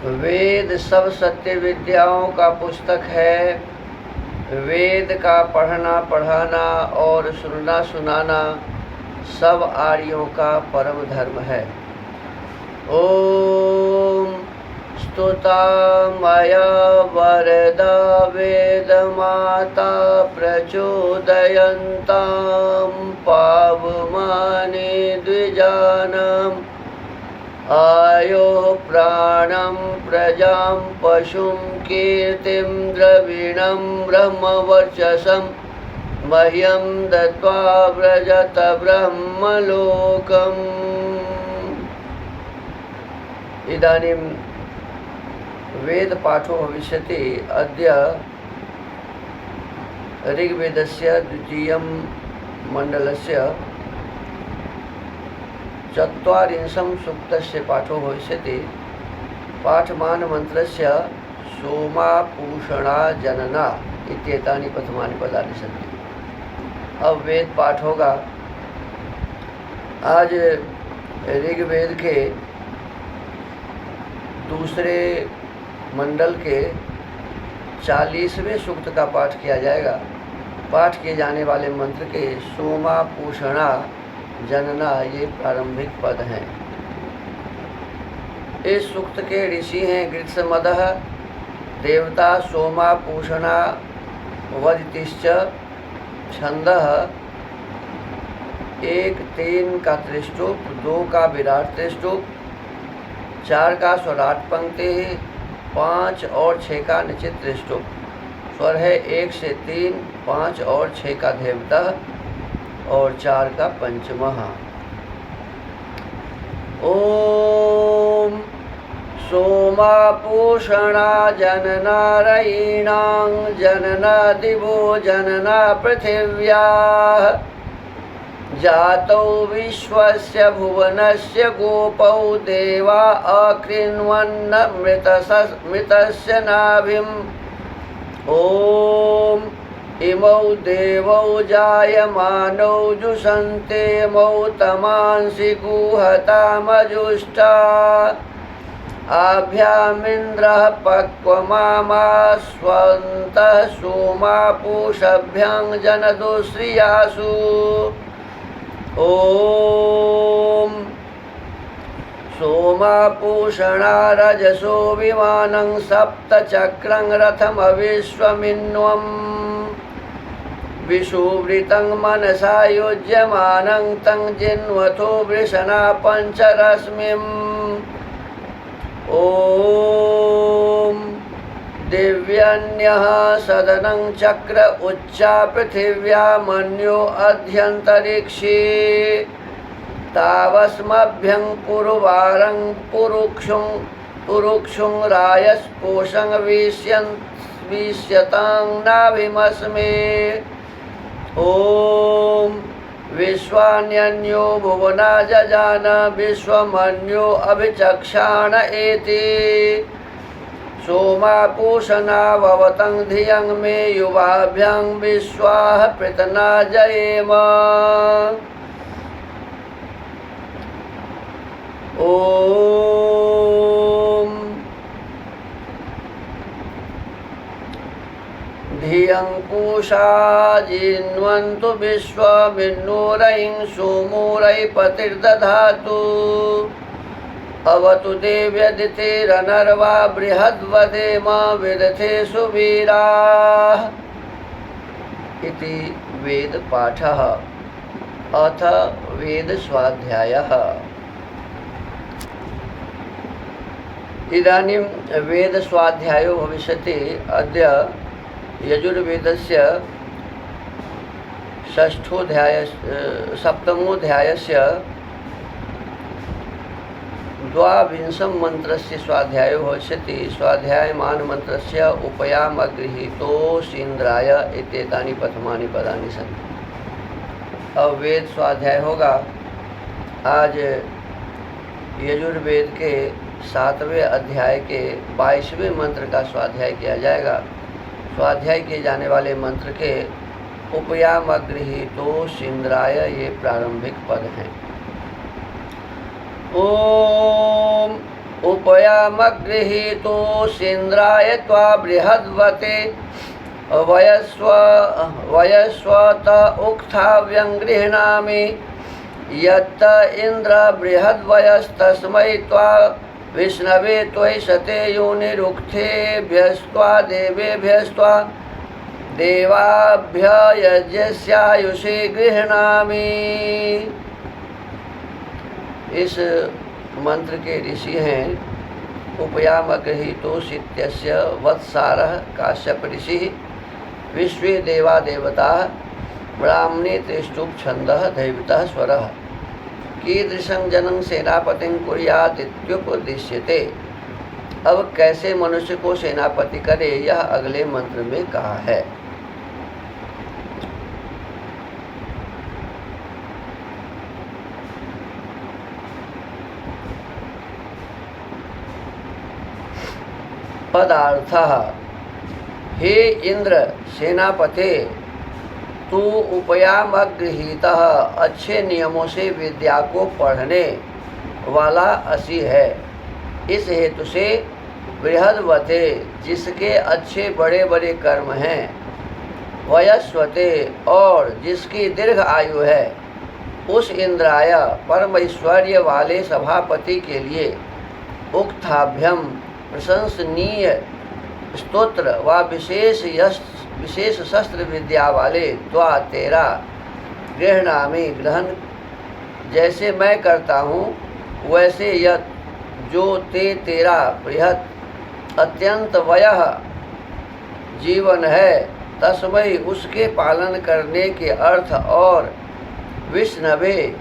वेद सब सत्य विद्याओं का पुस्तक है। वेद का पढ़ना पढ़ाना और सुनना सुनाना सब आर्यों का परम धर्म है। ओम स्तुता मया वरदा वेदमाता प्रचोदयन्तां पावमाने द्विजानम् आयो प्राणं प्रजां पशुं कीर्तिं द्रविणं ब्रह्मवर्चसं मह्यं दत्त्वा व्रजत ब्रह्मलोकम्। इदानीं वेदपाठो भविष्यति। अद्य ऋग्वेदस्य द्वितीयं मण्डलस्य चत्वारिंशं सूक्तस्य पाठो भविष्यति। पाठमानमन्त्रस्य सोमापूषणा जनना इत्येतानि प्रथमानि पदानि सन्ति। अब वेद पाठ होगा। आज ऋग्वेद के दूसरे मंडल के 40वें सूक्त का पाठ किया जाएगा। पाठ किए जाने वाले मंत्र के सोमापूषणा जनना ये प्रारंभिक पद हैं। इस सूक्त के ऋषि हैं गृत्समदः, देवता सोमापूषणा वदितिश्च। छंदः 1-3 का त्रिष्टुप, 2 का विराट त्रिष्टुप, 4 का स्वराट पंक्ति, 5 और 6 का निश्चित त्रिष्टुप। स्वर है 1 से 3, 5 और 6 का देवता और 4 का पंचमः। ओम सोमापूषणा जनना रयीणां जनना दिवो जनना पृथिव्याः जातौ विश्वस्य भुवनस्य गोपौ देवा अकृण्वन्न मृतस्य नाभिम्। ओम इमौ देवौ जायमानौ जुषन्ते मौ तमांसि गुहतामजुष्टा आभ्यामिन्द्रः पक्वमामास्वन्तः सोमापूषभ्यां जनदुश्रियासु। ओम सोमापूषणा रजसो विमानं सप्तचक्रं रथमविश्वमिन्वम् विषुवृतं मनसा युज्यमानं तं जिन्वथो वृषणा पंचरश्मिम्। ओम दिव्यन्यः सदनं चक्र उच्चा पृथिव्या मन्यो अध्यन्तरिक्षे तावस्मभ्यं पुरुवारं पुरुक्षुं रायस्पोषं विश्यतां नाभिमस्मे। ओम विश्वान्यन्यो भुवना जजान विश्वमन्यो अभिचक्षाण एति सोमापूषणा भवतं धियं मे युवाभ्यां विश्वाः पृतना जयेम। ओम धियं पूषा जिन्वन्तु विश्वमिन्नूरयिं सोमूरयि पतिर्दधातु अवतु देव्यदितिरनर्वा बृहद्वदेम विदथे सुवीराः। इति वेद पाठः। अथ वेद स्वाध्यायः। इदानीं वेद स्वाध्यायो भविष्यति। अद्य यजुर्वेदस्य सप्तमोऽध्यायस्य 22 मन्त्रस्य स्वाध्यायो भविष्यति। स्वाध्यायमानमन्त्रस्य उपयामगृहीतोऽसीन्द्राय इत्येतानि प्रथमानि पदानि सन्ति। अब वेद स्वाध्याय होगा। आज यजुर्वेद के 7वें अध्याय के 22वें मंत्र का स्वाध्याय किया जाएगा। स्वाध्याय किए जाने वाले मंत्र के उपयामगृहीतोऽसीन्द्राय ये प्रारंभिक पद हैं। ओम उपयामगृहीतोऽसीन्द्राय त्वा बृहद्वते वयस्वत उक्थाव्यं गृह्णामि यत्त इन्द्र बृहद्वयस्तस्मै त्वा विष्णवे त्वयि सते योनिरुक्थेभ्यस्त्वा देवेभ्यस्त्वा देवाभ्य यज्ञस्यायुषे गृह्णामि। इस मंत्र के ऋषि हैं उपयामगृहीतोऽसीत्यस्य वत्सारः काश्यप ऋषि, विश्वे देवा देवता, ब्राह्मणे त्रिष्टुप छंदः दैवतः स्वरः, कीदृशं जनं सेनापतिं कुर्यात् इत्युपदिश्यते। अब कैसे मनुष्य को सेनापति करे यह अगले मंत्र में कहा है। पदार्थः। हे इंद्र सेनापते, तू उपयामगृहीतः अच्छे नियमों से विद्या को पढ़ने वाला असी है। इस हेतु से बृहद्वते जिसके अच्छे बड़े बड़े कर्म हैं, वयस्वते और जिसकी दीर्घ आयु है, उस इंद्राय परम ऐश्वर्य वाले सभापति के लिए उक्थाभ्यम प्रशंसनीय स्तोत्र व विशेष शस्त्र विद्या वाले त्वा तेरा गृह्णामि ग्रहण जैसे मैं करता हूँ, वैसे यह जो तेरा बृहत् अत्यंत वयः जीवन है, तस्मै उसके पालन करने के अर्थ और विष्णवे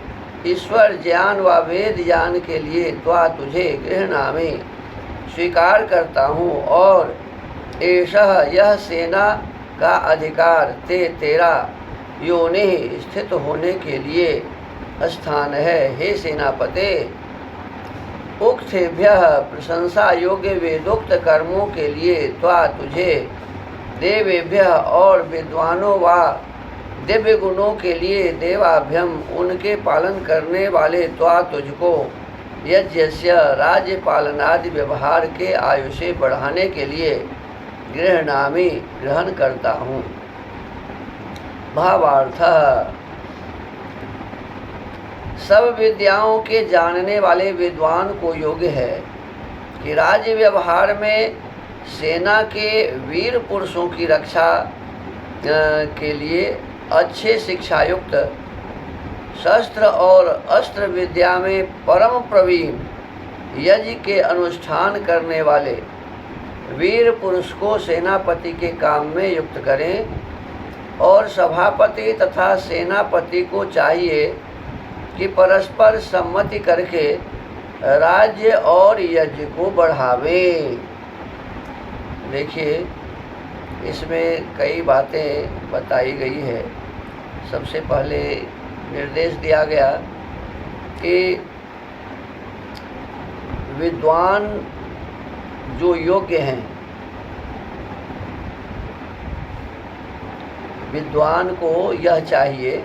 ईश्वर ज्ञान व वेद ज्ञान के लिए त्वा तुझे गृह्णामि स्वीकार करता हूँ, और एषः यह सेना का अधिकार तेरा योनि स्थित होने के लिए स्थान है। हे सेनापते, उक्थेभ्यः प्रशंसा योग्य वेदोक्त कर्मों के लिए त्वा तुझे देवेभ्यः और विद्वानों व दिव्य गुणों के लिए देवाभ्यम उनके पालन करने वाले त्वा तुझको यज्ञस्य राज्य पालनादि व्यवहार के आयुष्य बढ़ाने के लिए गृह्णामि ग्रहण करता हूँ। भावार्थ। सब विद्याओं के जानने वाले विद्वान को योग्य है कि राज्य व्यवहार में सेना के वीर पुरुषों की रक्षा के लिए अच्छे शिक्षायुक्त, शस्त्र और अस्त्र विद्या में परम प्रवीण, यज्ञ के अनुष्ठान करने वाले वीर पुरुष को सेनापति के काम में युक्त करें, और सभापति तथा सेनापति को चाहिए कि परस्पर सम्मति करके राज्य और यज्ञ को बढ़ावें। देखिए, इसमें कई बातें बताई गई है। सबसे पहले निर्देश दिया गया कि विद्वान जो योग्य हैं, विद्वान को यह चाहिए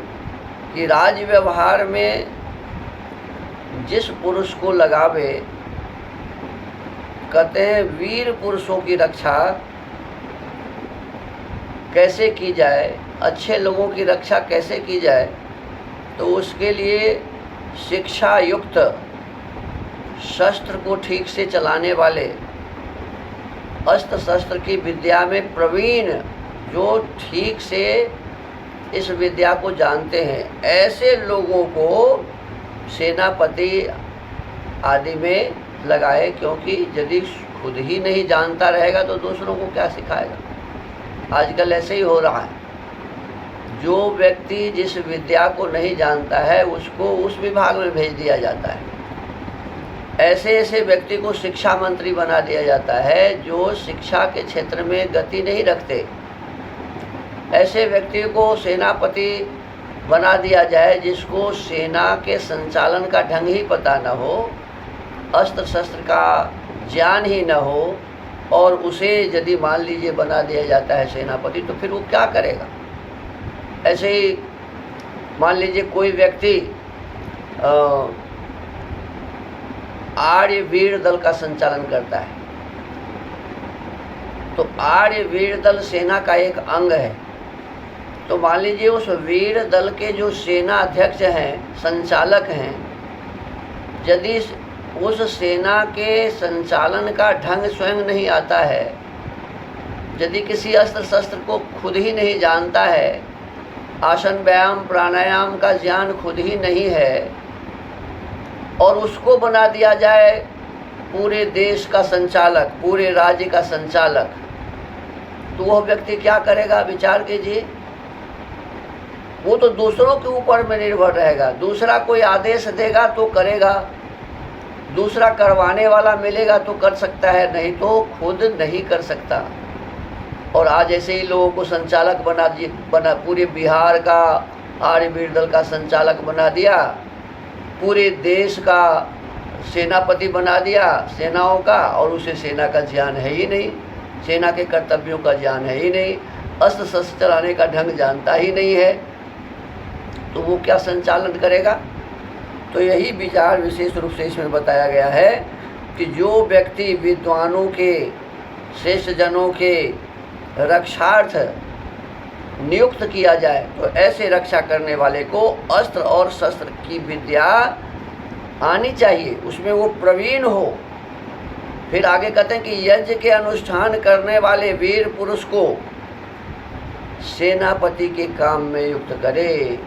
कि राज्य व्यवहार में जिस पुरुष को लगावे, कहते हैं वीर पुरुषों की रक्षा कैसे की जाए, अच्छे लोगों की रक्षा कैसे की जाए, तो उसके लिए शिक्षा युक्त, शस्त्र को ठीक से चलाने वाले, अस्त्र शस्त्र की विद्या में प्रवीण, जो ठीक से इस विद्या को जानते हैं, ऐसे लोगों को सेनापति आदि में लगाए। क्योंकि यदि खुद ही नहीं जानता रहेगा तो दूसरों को क्या सिखाएगा। आजकल ऐसे ही हो रहा है। जो व्यक्ति जिस विद्या को नहीं जानता है उसको उस विभाग में भेज दिया जाता है। ऐसे ऐसे व्यक्ति को शिक्षा मंत्री बना दिया जाता है जो शिक्षा के क्षेत्र में गति नहीं रखते। ऐसे व्यक्ति को सेनापति बना दिया जाए जिसको सेना के संचालन का ढंग ही पता न हो, अस्त्र शस्त्र का ज्ञान ही न हो, और उसे यदि मान लीजिए बना दिया जाता है सेनापति, तो फिर वो क्या करेगा। ऐसे ही मान लीजिए कोई व्यक्ति आर्य वीर दल का संचालन करता है। तो आर्य वीर दल सेना का एक अंग है। तो मान लीजिए उस वीर दल के जो सेना अध्यक्ष हैं, संचालक हैं, यदि उस सेना के संचालन का ढंग स्वयं नहीं आता है, यदि किसी अस्त्र शस्त्र को खुद ही नहीं जानता है, आसन व्यायाम प्राणायाम का ज्ञान खुद ही नहीं है, और उसको बना दिया जाए पूरे देश का संचालक, पूरे राज्य का संचालक, तो वह व्यक्ति क्या करेगा? विचार कीजिए। वो तो दूसरों के ऊपर में निर्भर रहेगा। दूसरा कोई आदेश देगा तो करेगा, दूसरा करवाने वाला मिलेगा तो कर सकता है, नहीं तो खुद नहीं कर सकता। और आज ऐसे ही लोगों को संचालक बना पूरे बिहार का आर्य वीर दल का संचालक बना दिया, पूरे देश का सेनापति बना दिया सेनाओं का, और उसे सेना का ज्ञान है ही नहीं, सेना के कर्तव्यों का ज्ञान है ही नहीं, अस्त्र शस्त्र चलाने का ढंग जानता ही नहीं है, तो वो क्या संचालन करेगा? तो यही विचार विशेष रूप से इसमें बताया गया है कि जो व्यक्ति विद्वानों के, श्रेष्ठ जनों के रक्षार्थ नियुक्त किया जाए, तो ऐसे रक्षा करने वाले को अस्त्र और शस्त्र की विद्या आनी चाहिए, उसमें वो प्रवीण हो। फिर आगे कहते हैं कि यज्ञ के अनुष्ठान करने वाले वीर पुरुष को सेनापति के काम में युक्त करे।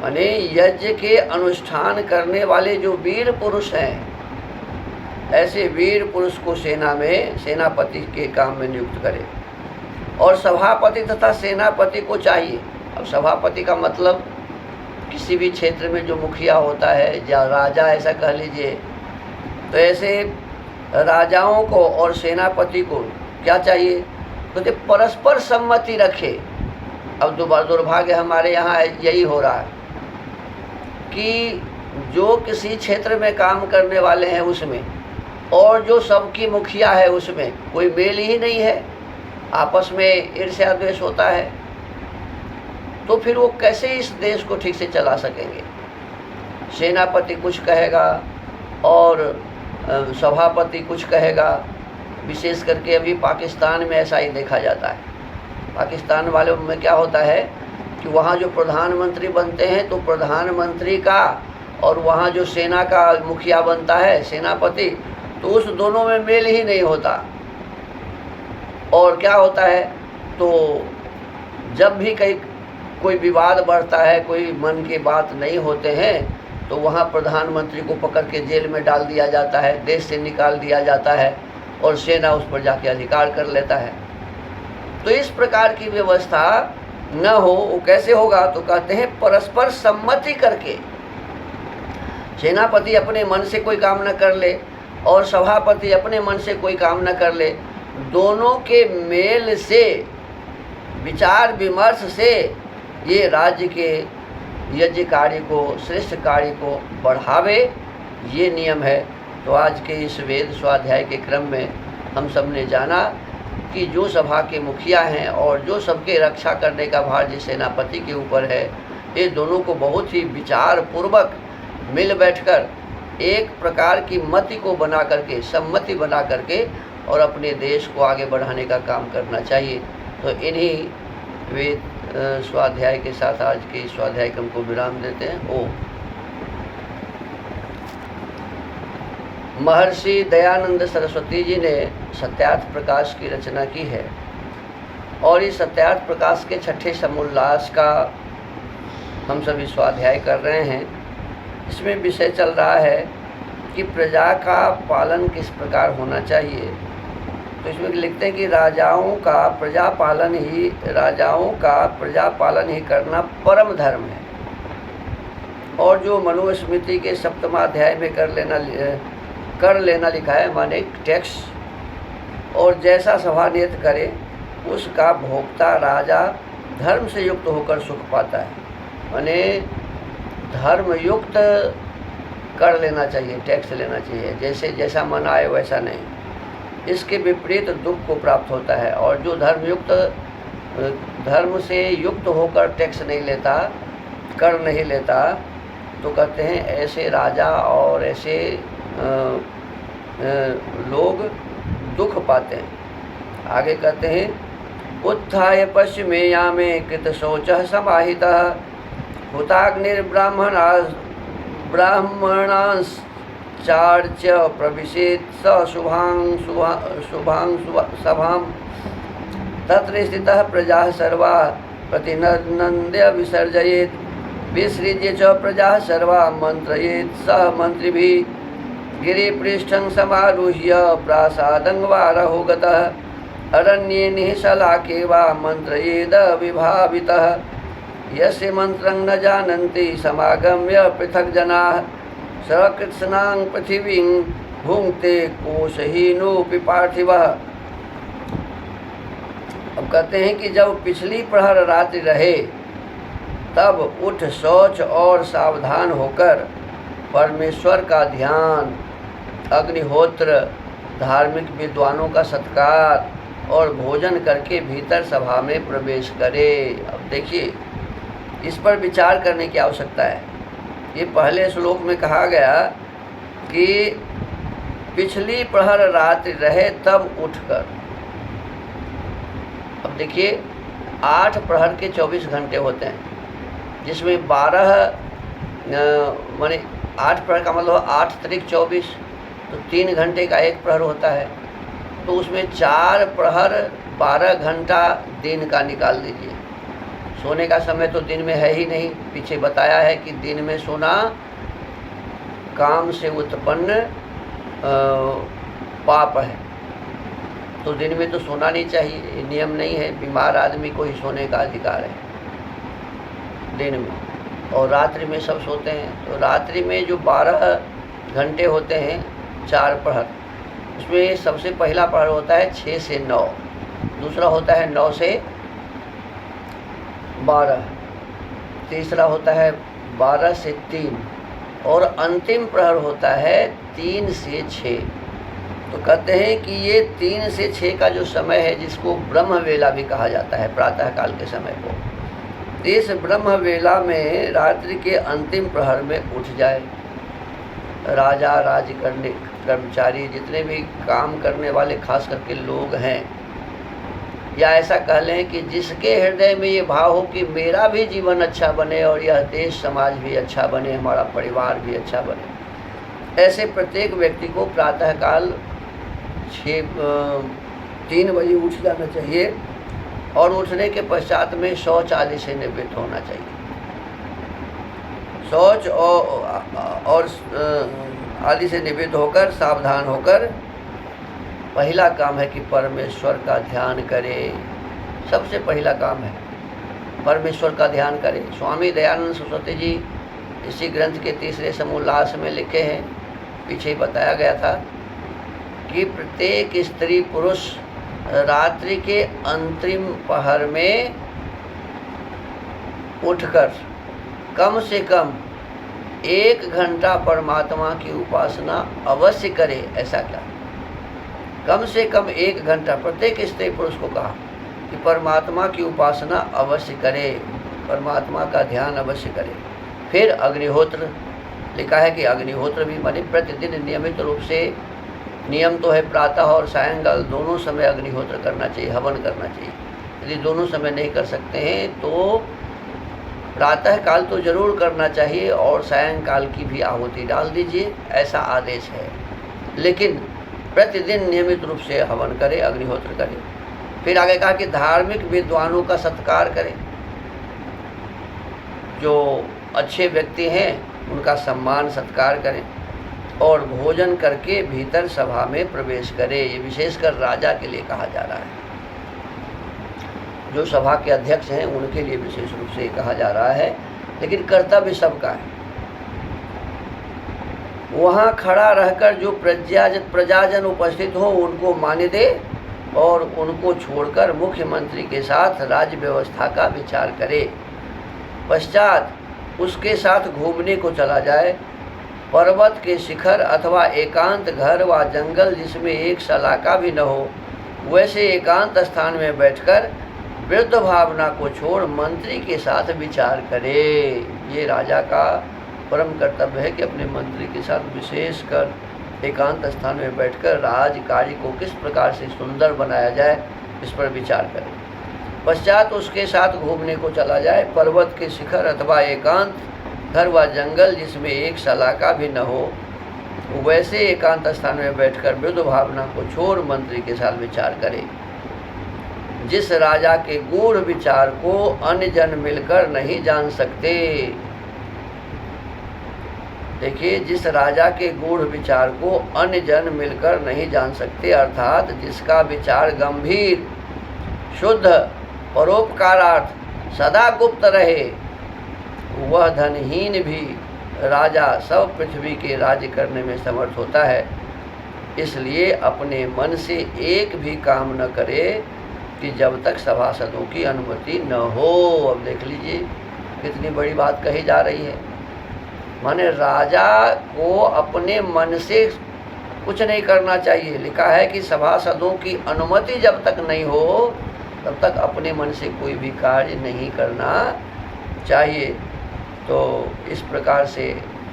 माने यज्ञ के अनुष्ठान करने वाले जो वीर पुरुष हैं, ऐसे वीर पुरुष को सेना में सेनापति के काम में नियुक्त करे। और सभापति तथा सेनापति को चाहिए। अब सभापति का मतलब किसी भी क्षेत्र में जो मुखिया होता है, या राजा ऐसा कह लीजिए, तो ऐसे राजाओं को और सेनापति को क्या चाहिए? तो परस्पर सम्मति रखे। अब दुर्भाग्य हमारे यहाँ यही हो रहा है कि जो किसी क्षेत्र में काम करने वाले हैं उसमें और जो सबकी मुखिया है उसमें कोई मेल ही नहीं है, आपस में ईर्ष्या द्वेष होता है, तो फिर वो कैसे इस देश को ठीक से चला सकेंगे? सेनापति कुछ कहेगा और सभापति कुछ कहेगा। विशेष करके अभी पाकिस्तान में ऐसा ही देखा जाता है। पाकिस्तान वालों में क्या होता है कि वहाँ जो प्रधानमंत्री बनते हैं, तो प्रधानमंत्री का और वहाँ जो सेना का मुखिया बनता है सेनापति, तो उस दोनों में मेल ही नहीं होता। और क्या होता है, तो जब भी कोई विवाद बढ़ता है, कोई मन की बात नहीं होते हैं, तो वहाँ प्रधानमंत्री को पकड़ के जेल में डाल दिया जाता है, देश से निकाल दिया जाता है, और सेना उस पर जाके अधिकार कर लेता है। तो इस प्रकार की व्यवस्था न हो, वो कैसे होगा? तो कहते हैं परस्पर सम्मति करके। सेनापति अपने मन से कोई काम न कर ले और सभापति अपने मन से कोई काम न कर ले, दोनों के मेल से, विचार विमर्श से ये राज्य के यज्ञ कार्य को, श्रेष्ठ कार्य को बढ़ावे, ये नियम है। तो आज के इस वेद स्वाध्याय के क्रम में हम सब ने जाना कि जो सभा के मुखिया हैं और जो सबके रक्षा करने का भार जिस सेनापति के ऊपर है, ये दोनों को बहुत ही विचार पूर्वक मिल बैठकर एक प्रकार की मति को बना करके, सम्मति बना करके और अपने देश को आगे बढ़ाने का काम करना चाहिए। तो इन्हीं वेद स्वाध्याय के साथ आज के स्वाध्याय क्रम को विराम देते हैं। ओम। महर्षि दयानंद सरस्वती जी ने सत्यार्थ प्रकाश की रचना की है और इस सत्यार्थ प्रकाश के छठे समोल्लास का हम सभी स्वाध्याय कर रहे हैं। इसमें विषय चल रहा है कि प्रजा का पालन किस प्रकार होना चाहिए। तो इसमें लिखते हैं कि राजाओं का प्रजा पालन ही करना परम धर्म है। और जो मनुस्मृति के सप्तमाध्याय में कर लेना लिखा है, माने टैक्स, और जैसा सभा नियत करे उसका भोक्ता राजा धर्म से युक्त होकर सुख पाता है। माने धर्म युक्त कर लेना चाहिए, टैक्स लेना चाहिए, जैसे जैसा मन आए वैसा नहीं। इसके विपरीत दुख को प्राप्त होता है। और जो धर्म से युक्त होकर टैक्स नहीं लेता, कर नहीं लेता, तो कहते हैं ऐसे राजा और ऐसे लोग दुख पाते हैं। आगे कहते हैं उत्थाय पश्चिमेयामे कृत शौचः समाहितः ब्राह्मणांश्चार्च्य प्रविशेत् स शुभां सभां तत्र स्थितः प्रजाः सर्वाः प्रतिनन्द्य विसर्जयेत् विसृज्य च प्रजाः सर्वाः मन्त्रयेत् सह मन्त्रिभिः गिरिपृष्ठं समारुह्य प्रासादं वारहो गतः अरण्ये निःशलाके वा मन्त्रयेद विभावितः यस्य मन्त्रं न जानन्ति समागम्य पृथक् जनाः सकृत्स्नां पृथिवीं भुङ्क्ते कोशहीनोऽपि पार्थिवः। अब कहते हैं कि जब पिछली प्रहर रात्रि रहे तब उठ शौच और सावधान होकर परमेश्वर का ध्यान, अग्निहोत्र, धार्मिक विद्वानों का सत्कार और भोजन करके भीतर सभा में प्रवेश करे। अब देखिए, इस पर विचार करने की आवश्यकता है। ये पहले श्लोक में कहा गया कि पिछली प्रहर रात्रि रहे तब उठकर। अब देखिए, 8 प्रहर के 24 घंटे होते हैं, जिसमें 12 माने 8 प्रहर का मतलब 8 त्रिक 24, तो 3 घंटे का एक प्रहर होता है। तो उसमें 4 प्रहर 12 घंटा दिन का निकाल दीजिए। सोने का समय तो दिन में है ही नहीं, पीछे बताया है कि दिन में सोना काम से उत्पन्न पाप है, तो दिन में तो सोना नहीं चाहिए, नियम नहीं है। बीमार आदमी को ही सोने का अधिकार है दिन में, और रात्रि में सब सोते हैं। तो रात्रि में जो 12 घंटे होते हैं 4 प्रहर, उसमें सबसे पहला प्रहर होता है 6 से 9, दूसरा होता है 9 से 12, तीसरा होता है 12 से 3, और अंतिम प्रहर होता है 3 से 6। तो कहते हैं कि ये 3 से 6 का जो समय है, जिसको ब्रह्म वेला भी कहा जाता है, प्रातः काल के समय को, इस ब्रह्म वेला में रात्रि के अंतिम प्रहर में उठ जाए राजा, राज करने कर्मचारी, जितने भी काम करने वाले खास करके लोग हैं, या ऐसा कह लें कि जिसके हृदय में ये भाव हो कि मेरा भी जीवन अच्छा बने और यह देश समाज भी अच्छा बने, हमारा परिवार भी अच्छा बने, ऐसे प्रत्येक व्यक्ति को प्रातःकाल 3 बजे उठ जाना चाहिए, और उठने के पश्चात में शौच आदि से निवृत्त होना चाहिए। शौच और आदि से निवृत्त होकर सावधान होकर पहला काम है कि परमेश्वर का ध्यान करे। सबसे पहला काम है परमेश्वर का ध्यान करे। स्वामी दयानंद सरस्वती जी इसी ग्रंथ के 3रे समोल्लास में लिखे हैं, पीछे बताया गया था कि प्रत्येक स्त्री पुरुष रात्रि के अंतिम पहर में उठकर कम से कम 1 घंटा परमात्मा की उपासना अवश्य करे। ऐसा क्या, कम से कम 1 घंटा प्रत्येक स्त्री पुरुष को कहा कि परमात्मा की उपासना अवश्य करे, परमात्मा का ध्यान अवश्य करे। फिर अग्निहोत्र लिखा है कि अग्निहोत्र भी माने प्रतिदिन नियमित रूप से, नियम तो है प्रातः और सायंकाल दोनों समय अग्निहोत्र करना चाहिए, हवन करना चाहिए। यदि दोनों समय नहीं कर सकते हैं तो प्रातः काल तो जरूर करना चाहिए और सायंकाल की भी आहुति डाल दीजिए, ऐसा आदेश है। लेकिन प्रतिदिन नियमित रूप से हवन करें, अग्निहोत्र करें। फिर आगे कहा कि धार्मिक विद्वानों का सत्कार करें, जो अच्छे व्यक्ति हैं उनका सम्मान सत्कार करें, और भोजन करके भीतर सभा में प्रवेश करें। ये विशेषकर राजा के लिए कहा जा रहा है, जो सभा के अध्यक्ष हैं उनके लिए विशेष रूप से कहा जा रहा है, लेकिन कर्तव्य सबका है। वहाँ खड़ा रहकर जो प्रजाजन उपस्थित हो उनको मान्य दे, और उनको छोड़कर मुख्यमंत्री के साथ राज्य व्यवस्था का विचार करे। पश्चात उसके साथ घूमने को चला जाए, पर्वत के शिखर अथवा एकांत घर व जंगल जिसमें एक शलाका भी न हो, वैसे एकांत स्थान में बैठकर वृद्ध भावना को छोड़ मंत्री के साथ विचार करे। ये राजा का परम कर्तव्य है कि अपने मंत्री के साथ विशेषकर एकांत स्थान में बैठकर राज कार्य को किस प्रकार से सुंदर बनाया जाए, इस पर विचार करें। पश्चात उसके साथ घूमने को चला जाए, पर्वत के शिखर अथवा एकांत घर व जंगल जिसमें एक सलाका भी न हो, वैसे एकांत स्थान में बैठकर वृद्ध भावना को छोड़ मंत्री के साथ विचार करे। जिस राजा के गूढ़ विचार को अन्य जन मिलकर नहीं जान सकते, देखिए, जिस राजा के गूढ़ विचार को अन्य जन मिलकर नहीं जान सकते, अर्थात जिसका विचार गंभीर, शुद्ध, परोपकारार्थ सदा गुप्त रहे, वह धनहीन भी राजा सब पृथ्वी के राज्य करने में समर्थ होता है। इसलिए अपने मन से एक भी काम न करे कि जब तक सभासदों की अनुमति न हो। अब देख लीजिए कितनी बड़ी बात कही जा रही है। माने राजा को अपने मन से कुछ नहीं करना चाहिए। लिखा है कि सभासदों की अनुमति जब तक नहीं हो तब तक अपने मन से कोई भी कार्य नहीं करना चाहिए। तो इस प्रकार से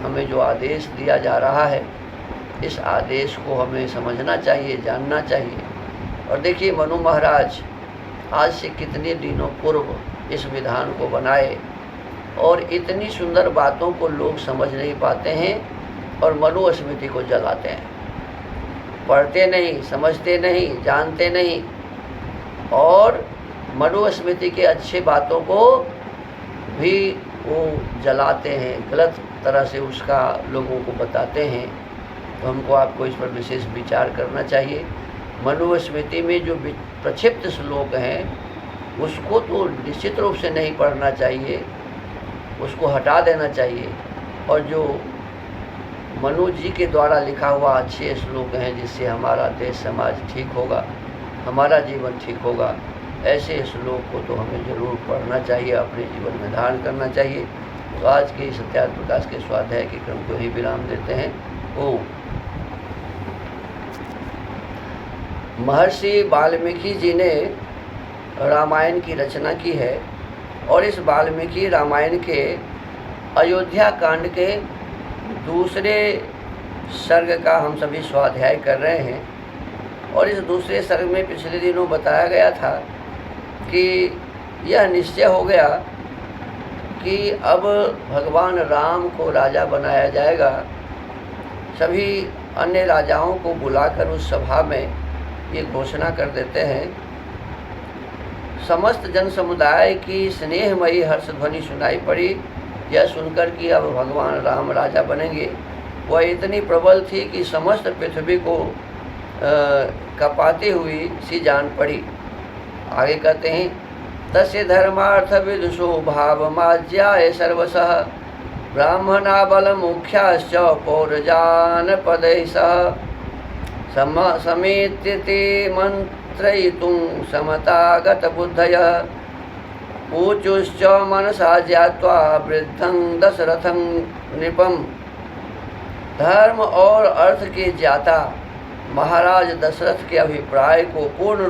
हमें जो आदेश दिया जा रहा है, इस आदेश को हमें समझना चाहिए, जानना चाहिए। और देखिए, मनु महाराज आज से कितने दिनों पूर्व इस विधान को बनाए और इतनी सुंदर बातों को लोग समझ नहीं पाते हैं और मनुस्मृति को जलाते हैं। पढ़ते नहीं, समझते नहीं, जानते नहीं और मनुस्मृति के अच्छे बातों को भी वो जलाते हैं, गलत तरह से उसका लोगों को बताते हैं। तो हमको आपको इस पर विशेष विचार करना चाहिए। मनुस्मृति में जो प्रक्षिप्त श्लोक हैं उसको तो निश्चित रूप से नहीं पढ़ना चाहिए, उसको हटा देना चाहिए। और जो मनु जी के द्वारा लिखा हुआ अच्छे श्लोक हैं जिससे हमारा देश समाज ठीक होगा, हमारा जीवन ठीक होगा, ऐसे श्लोक को तो हमें ज़रूर पढ़ना चाहिए, अपने जीवन में धारण करना चाहिए। तो आज के सत्यार्थ प्रकाश के स्वाध्याय के क्रम को ही विराम देते हैं। ओम। महर्षि वाल्मीकि जी ने रामायण की रचना की है और इस वाल्मीकि रामायण के अयोध्या कांड के दूसरे सर्ग का हम सभी स्वाध्याय कर रहे हैं। और इस दूसरे सर्ग में पिछले दिनों बताया गया था कि यह निश्चय हो गया कि अब भगवान राम को राजा बनाया जाएगा। सभी अन्य राजाओं को बुलाकर उस सभा में ये घोषणा कर देते हैं। समस्त जन समुदाय की स्नेहमयी हर्षध्वनि सुनाई पड़ी यह सुनकर कि अब भगवान राम राजा बनेंगे। वह इतनी प्रबल थी कि समस्त पृथ्वी को कपाती हुई सी जान पड़ी। आगे कहते हैं, तस्य धर्मार्थ विदुषो भावमाज्याय सर्वशः ब्राह्मणा बल मुख्याश्च पौरजानपदैः सह समेत्य ते मंत्रयितुं समतागत बुद्धयः ऊचुश्च मनसा ज्ञात्वा वृद्धं दशरथं नृपम्। धर्म और अर्थ के ज्ञाता महाराज दशरथ के अभिप्राय को पूर्ण